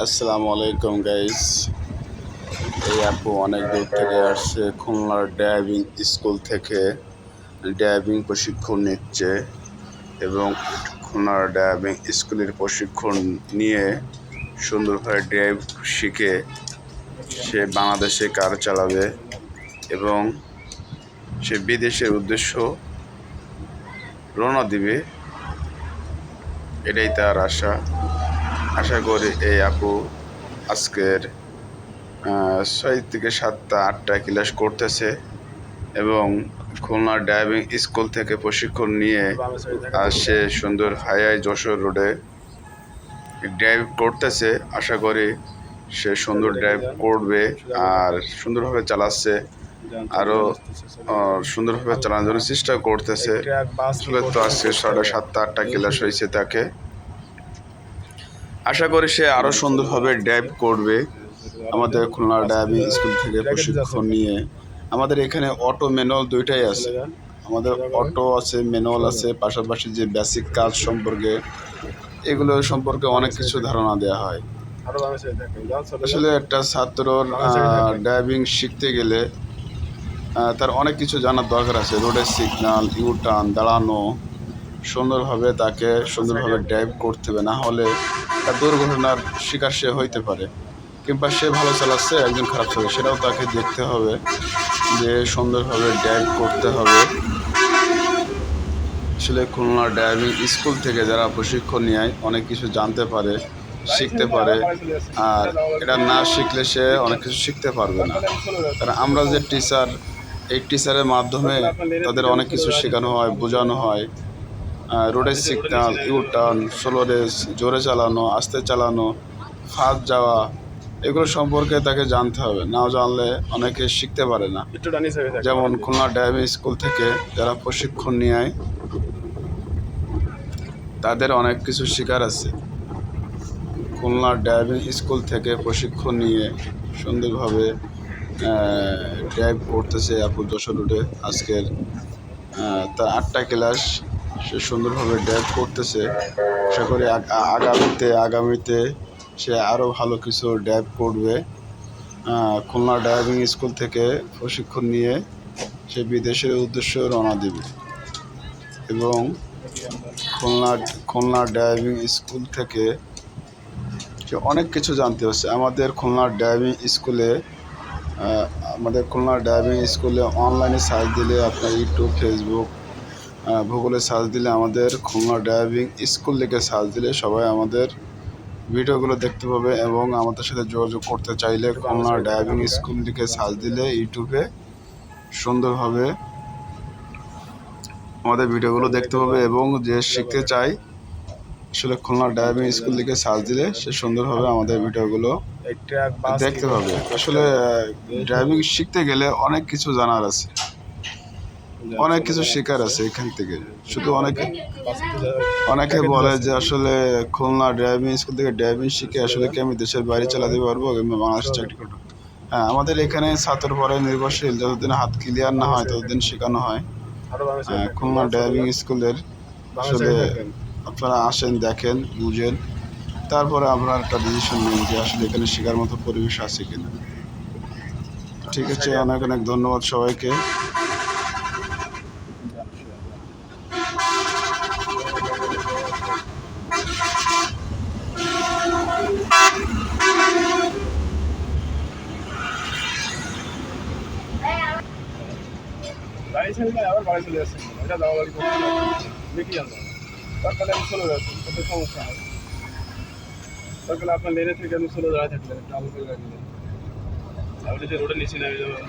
আসসালামু আলাইকুম গাইস। এই আপু অনেক দূর থেকে আসছে, খুলনার ড্রাইভিং স্কুল থেকে ড্রাইভিং প্রশিক্ষণ নিচ্ছে এবং খুলনার ড্রাইভিং স্কুলের প্রশিক্ষণ নিয়ে সুন্দরভাবে ড্রাইভ শিখে সে বাংলাদেশে কার চালাবে এবং সে বিদেশের উদ্দেশ্য রওনা দিবে। এটাই তার আশা করি এই আপু আজকের 6 থেকে 7টা 8টা ক্লাস করতেছে এবং খুলনা ড্রাইভিং স্কুল থেকে প্রশিক্ষণ নিয়ে সে সুন্দর হাইওয়ে যশোর রোডে ড্রাইভ করতেছে। আশা করি সে সুন্দর ড্রাইভ করবে আর সুন্দরভাবে চালাচ্ছে, আরও সুন্দরভাবে চালানোর জন্য চেষ্টা করতেছে। আসলে তো আজকে 7:30 8টা ক্লাস হয়েছে তাকে। আশা করি সে আরও সুন্দরভাবে ড্রাইভ করবে। আমাদের খুলনা ড্রাইভিং স্কুল থেকে প্রশিক্ষণ নিয়ে আমাদের এখানে অটো ম্যানুয়াল দুইটাই আছে। আমাদের অটো আছে, ম্যানুয়াল আছে, পাশাপাশি যে বেসিক কাজ সম্পর্কে এগুলো সম্পর্কে অনেক কিছু ধারণা দেওয়া হয়। আসলে একটা ছাত্রর ড্রাইভিং শিখতে গেলে তার অনেক কিছু জানার দরকার আছে। রোডের সিগন্যাল, ইউটার্ন, দাঁড়ানো, সুন্দরভাবে তাকে সুন্দরভাবে ড্রাইভ করতে হবে, না হলে তার দুর্ঘটনার শিকার সে হইতে পারে। কিংবা সে ভালো চালাচ্ছে, একজন খারাপ চালাচ্ছে, সেটাও তাকে দেখতে হবে যে সুন্দরভাবে ড্রাইভ করতে হবে। আসলে খুলনা ড্রাইভিং স্কুল থেকে যারা প্রশিক্ষণ নেয় অনেক কিছু জানতে পারে, শিখতে পারে, আর এটা না শিখলে সে অনেক কিছু শিখতে পারবে না। কারণ আমরা যে টিচার, এই টিচারের মাধ্যমে তাদের অনেক কিছু শেখানো হয়, বোঝানো হয়। রোডের সিগন্যাল, ইউটার্ন, স্লো রেস, জোরে চালানো, আস্তে চালানো, ফাস্ট যাওয়া, এগুলো সম্পর্কে তাকে জানতে হবে। না জানলে অনেকে শিখতে পারে না। যেমন খুলনা ড্রাইভিং স্কুল থেকে যারা প্রশিক্ষণ নেয় তাদের অনেক কিছু শেখার আছে। খুলনা ড্রাইভিং স্কুল থেকে প্রশিক্ষণ নিয়ে সুন্দরভাবে ড্রাইভ করতেছে আপু যশোর রোডে। আজকের তার 8টা ক্লাস, সে সুন্দরভাবে ড্রাইভ করতেছে। আশা করি আগামীতে সে আরও ভালো কিছু ড্রাইভ করবে। খুলনা ড্রাইভিং স্কুল থেকে প্রশিক্ষণ নিয়ে সে বিদেশের উদ্দেশ্যে রওনা দেবে এবং খুলনা ড্রাইভিং স্কুল থেকে সে অনেক কিছু জানতে হচ্ছে। আমাদের খুলনা ড্রাইভিং স্কুলে অনলাইনে সার্চ দিলে, আপনার ইউটিউব, ফেসবুক, গুগলে সার্চ দিলে, আমাদের খুলনা ড্রাইভিং স্কুল লিখে সার্চ দিলে সবাই আমাদের ভিডিওগুলো দেখতে পাবে। এবং আমাদের সাথে যোগাযোগ করতে চাইলে খুলনা ড্রাইভিং স্কুল লিখে সার্চ দিলে ইউটিউবে সুন্দরভাবে আমাদের ভিডিওগুলো দেখতে পাবে। এবং যে শিখতে চায় আসলে খুলনা ড্রাইভিং স্কুল লিখে সার্চ দিলে সে সুন্দরভাবে আমাদের ভিডিওগুলো দেখতে পাবে। আসলে ড্রাইভিং শিখতে গেলে অনেক কিছু জানার আছে, অনেক কিছু শেখার আছে এখান থেকে। শুধু অনেকে বলে যে আসলে খুলনা ড্রাইভিং স্কুল থেকে ড্রাইভিং শিখে আসলে কি আমি দেশের বাইরে চালাতে পারবো কিংবা বাংলাদেশে চাকরি করবো। হ্যাঁ, আমাদের এখানে ছাত্র পরে নির্ভরশীল, যতদিন হাত ক্লিয়ার না হয় ততদিন শেখানো হয়। খুলনা ড্রাইভিং স্কুলের আসলে আপনারা আসেন, দেখেন, বুঝেন, তারপরে আপনারা একটা ডিসিশন নিন যে আসলে এখানে শেখার মতো পরিবেশ আছে কিনা। ঠিক আছে, অনেক অনেক ধন্যবাদ সবাইকে। গাড়ি ছেড়ে আবার বাড়ি চলে যাচ্ছে, এটা দাওয়ালি দেখি জানবো। তারপরে আমি চলে যাচ্ছি, কোনো সমস্যা নেই। তারপরে আপনার লেনে থেকে আমি চলে দাঁড়ায় থাকলেন, একটু আলু করে রাখলেন। আপনি যে রোডের নিচে নেমে যাবেন,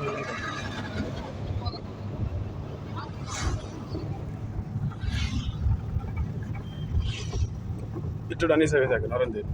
একটু ডানি সাইডে থাকেন অরেঞ্জের।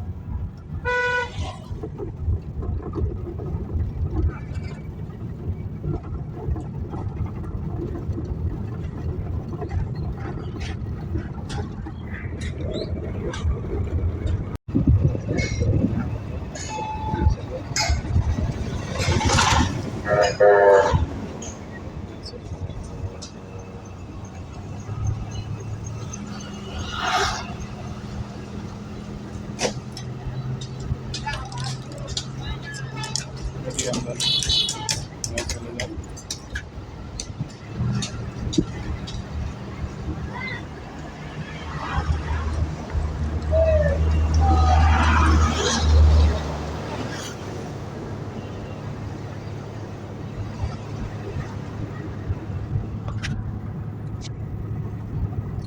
যান, চলে যান।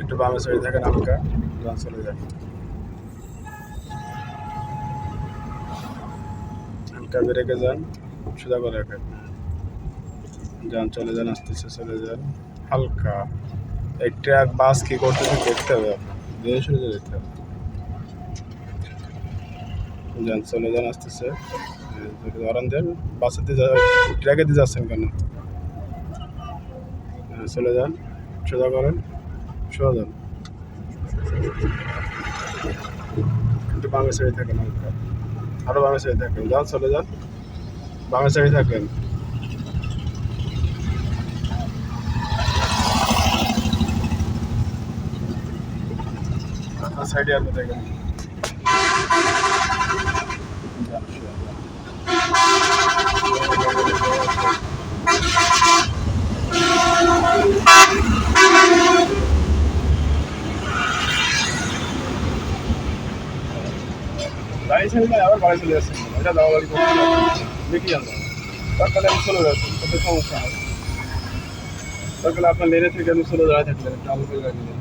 একটু বামে সাইডে থাকেন হালকা, যান চলে যান। হালকা ব্রেকে যান, সোজা করে রাখেন, যান চলে যান, আস্তে আস্তে চলে যান হালকা। এক ট্রাক বাস কি করতেছে দেখতে হবে আপনার, ধীরে সুস্থে যেতে হবে। যান চলে যান আস্তে আস্তে, হরান দেন। বাসের দিয়ে ট্রাকে দিয়ে যাচ্ছেন কেন? চলে যান, সোজা করেন, সোজা যান। একটু বামে সাইডে থাকেন হালকা, আরো বামে সাইডে থাকেন, যান চলে যান, বামে সাইডে থাকেন। সাইডে আপনি দেখেন, যান সোজা যান। গাড়ি ছেড়ে আবার বাড়ি চলে যাচ্ছেন, এটা দাওয়াবাড়ি করতে দেখি জানলাম। তারপরে আমি চলে যাচ্ছি, তাতে সমস্যা হয়। তারপরে আপনার লেনে থেকে আমি চলে দাঁড়ায় থাকলেন, একটু আলু করে দিলেন।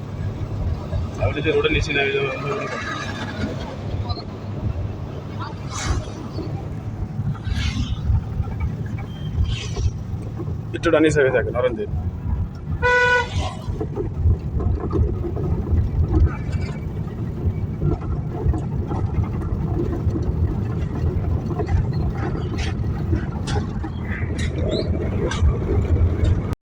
আমি যে রোডের নিচে নেমে যাবো, একটু ডানি সাইডে থাকেন, হরেন দিন।